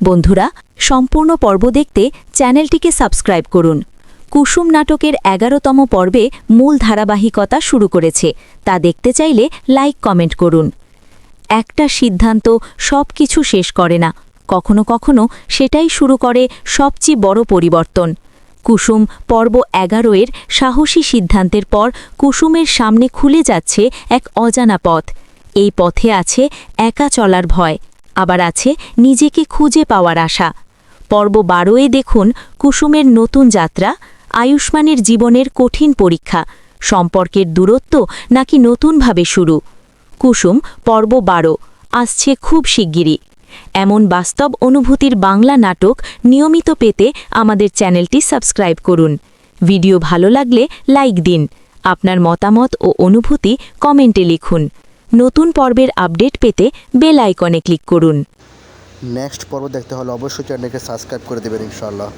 বন্ধুরা, সম্পূর্ণ পর্ব দেখতে চ্যানেলটিকে সাবস্ক্রাইব করুন। কুসুম নাটকের ১১তম পর্বে মূল ধারাবাহিকতা শুরু করেছে, তা দেখতে চাইলে লাইক কমেন্ট করুন। একটা সিদ্ধান্ত সব কিছু শেষ করে না, কখনো কখনো সেটাই শুরু করে সবচেয়ে বড় পরিবর্তন। কুসুম পর্ব ১১-এর সাহসী সিদ্ধান্তের পর কুসুমের সামনে খুলে যাচ্ছে এক অজানা পথ। এই পথে আছে একা চলার ভয়, আবার আছে নিজেকে খুঁজে পাওয়ার আশা। পর্ব ১২-এ দেখুন কুসুমের নতুন যাত্রা, আয়ুষ্মানের জীবনের কঠিন পরীক্ষা, সম্পর্কের দূরত্ব নাকি নতুনভাবে শুরু। কুসুম পর্ব ১২ আসছে খুব শিগগিরই। এমন বাস্তব অনুভূতির বাংলা নাটক নিয়মিত পেতে আমাদের চ্যানেলটি সাবস্ক্রাইব করুন। ভিডিও ভালো লাগলে লাইক দিন, আপনার মতামত ও অনুভূতি কমেন্টে লিখুন। নতুন পর্বের আপডেট পেতে বেল আইকনে ক্লিক করুন। নেক্সট পর্ব দেখতে হলে অবশ্যই চ্যানেলকে সাবস্ক্রাইব করে দেবেন ইনশাআল্লাহ।